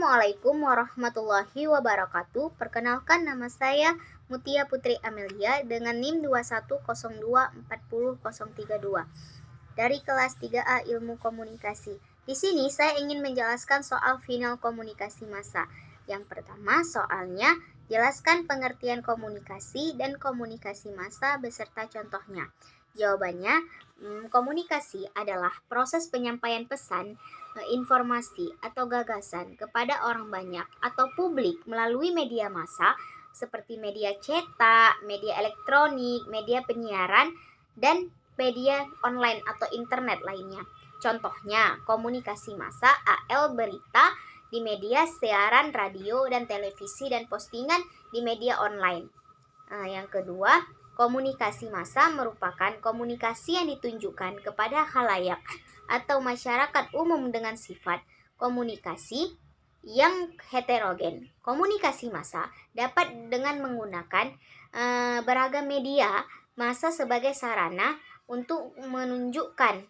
Assalamualaikum warahmatullahi wabarakatuh. Perkenalkan, nama saya Mutia Putri Amelia dengan NIM 2102400032 dari kelas 3A Ilmu Komunikasi. Di sini saya ingin menjelaskan soal final komunikasi massa. Yang pertama, soalnya jelaskan pengertian komunikasi dan komunikasi massa beserta contohnya. Jawabannya, komunikasi adalah proses penyampaian pesan, informasi atau gagasan kepada orang banyak atau publik melalui media massa seperti media cetak, media elektronik, media penyiaran, dan media online atau internet lainnya. Contohnya, komunikasi massa AL berita di media siaran radio dan televisi dan postingan di media online. Yang kedua, komunikasi massa merupakan komunikasi yang ditunjukkan kepada khalayak atau masyarakat umum dengan sifat komunikasi yang heterogen. Komunikasi massa dapat dengan menggunakan beragam media massa sebagai sarana untuk menunjukkan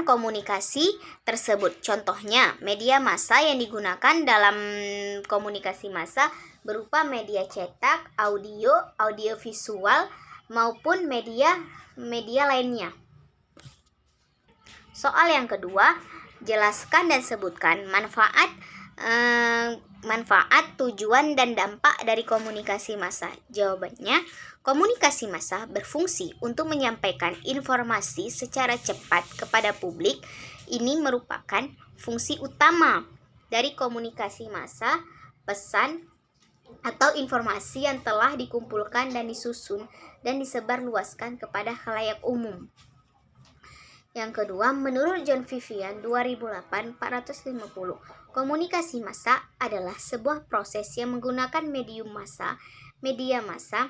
komunikasi tersebut. Contohnya, media massa yang digunakan dalam komunikasi massa berupa media cetak, audio visual, maupun media lainnya. Soal yang kedua, jelaskan dan sebutkan manfaat, tujuan, dan dampak dari komunikasi massa. Jawabannya, komunikasi massa berfungsi untuk menyampaikan informasi secara cepat kepada publik. Ini merupakan fungsi utama dari komunikasi massa. Pesan atau informasi yang telah dikumpulkan dan disusun dan disebarluaskan kepada khalayak umum. Yang kedua, menurut John Vivian 2008-450, komunikasi massa adalah sebuah proses yang menggunakan media massa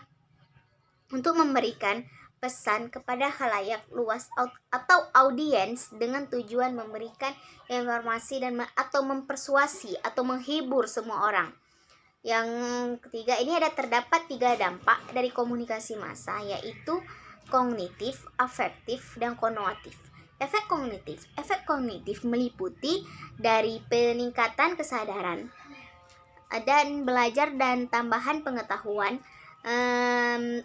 untuk memberikan pesan kepada khalayak luas atau audiens dengan tujuan memberikan informasi dan atau mempersuasi atau menghibur semua orang. Yang ketiga, ini terdapat 3 dampak dari komunikasi massa, yaitu kognitif, afektif, dan konotatif. Efek kognitif meliputi dari peningkatan kesadaran dan belajar dan tambahan pengetahuan.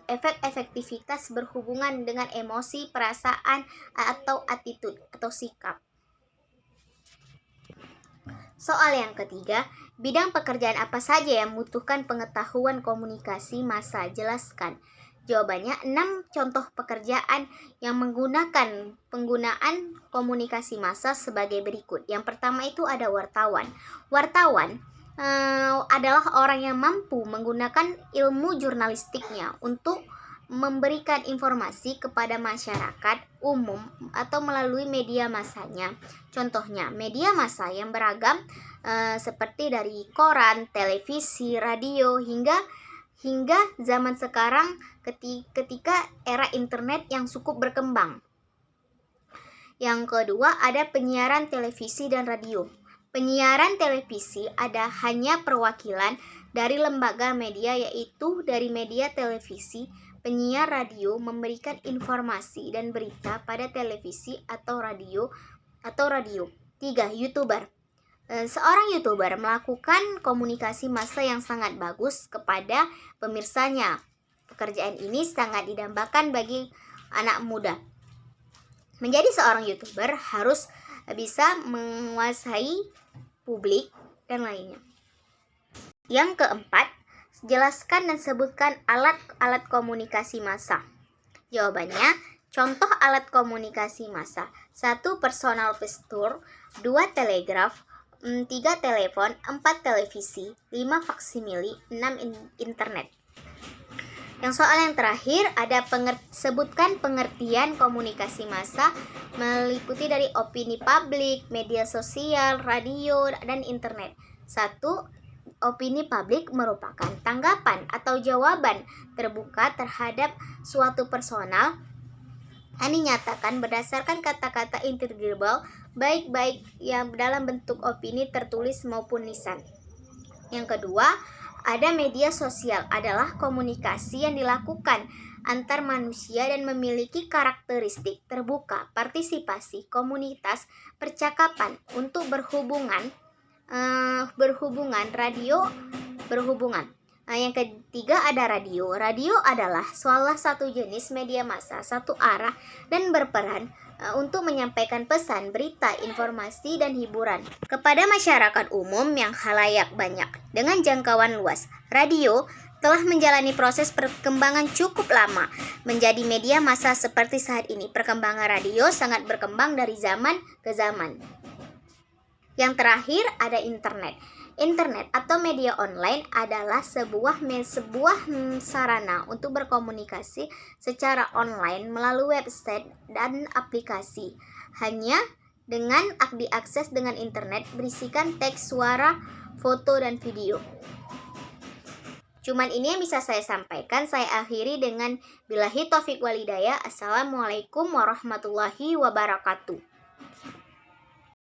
Efek efektivitas berhubungan dengan emosi, perasaan, atau attitude atau sikap. Soal yang ketiga, bidang pekerjaan apa saja yang membutuhkan pengetahuan komunikasi massa? Jelaskan. Jawabannya, 6 contoh pekerjaan yang menggunakan penggunaan komunikasi massa sebagai berikut. Yang pertama itu ada wartawan. Wartawan adalah orang yang mampu menggunakan ilmu jurnalistiknya untuk memberikan informasi kepada masyarakat umum atau melalui media massanya. Contohnya, media massa yang beragam seperti dari koran, televisi, radio, hingga zaman sekarang ketika era internet yang cukup berkembang. Yang kedua, ada penyiaran televisi dan radio. Penyiaran televisi hanya perwakilan dari lembaga media, yaitu dari media televisi. Penyiar radio memberikan informasi dan berita pada televisi atau radio. 3. YouTuber. Seorang YouTuber melakukan komunikasi massa yang sangat bagus kepada pemirsanya. Pekerjaan ini sangat didambakan bagi anak muda. Menjadi seorang YouTuber harus bisa menguasai publik dan lainnya. Yang keempat, jelaskan dan sebutkan alat-alat komunikasi massa. Jawabannya, contoh alat komunikasi massa: 1. Personal gesture, 2. Telegraf, 3. telepon, 4. televisi, 5. faksimili, 6. internet. Yang soal yang terakhir ada sebutkan pengertian komunikasi massa meliputi dari opini publik, media sosial, radio, dan internet. 1. Opini publik merupakan tanggapan atau jawaban terbuka terhadap suatu personal yang dinyatakan berdasarkan kata-kata intelligible, baik yang dalam bentuk opini tertulis maupun lisan. Yang kedua, ada media sosial adalah komunikasi yang dilakukan antar manusia dan memiliki karakteristik terbuka, partisipasi, komunitas, percakapan untuk berhubungan, berhubungan. Yang ketiga ada radio. Radio adalah salah satu jenis media massa satu arah dan berperan untuk menyampaikan pesan, berita, informasi, dan hiburan kepada masyarakat umum yang khalayak banyak dengan jangkauan luas. Radio telah menjalani proses perkembangan cukup lama menjadi media massa seperti saat ini. Perkembangan radio sangat berkembang dari zaman ke zaman. Yang terakhir ada internet. Internet atau media online adalah sebuah sarana untuk berkomunikasi secara online melalui website dan aplikasi. Hanya dengan diakses dengan internet berisikan teks, suara, foto, dan video. Cuman ini yang bisa saya sampaikan. Saya akhiri dengan billahi taufik walhidayah. Assalamualaikum warahmatullahi wabarakatuh.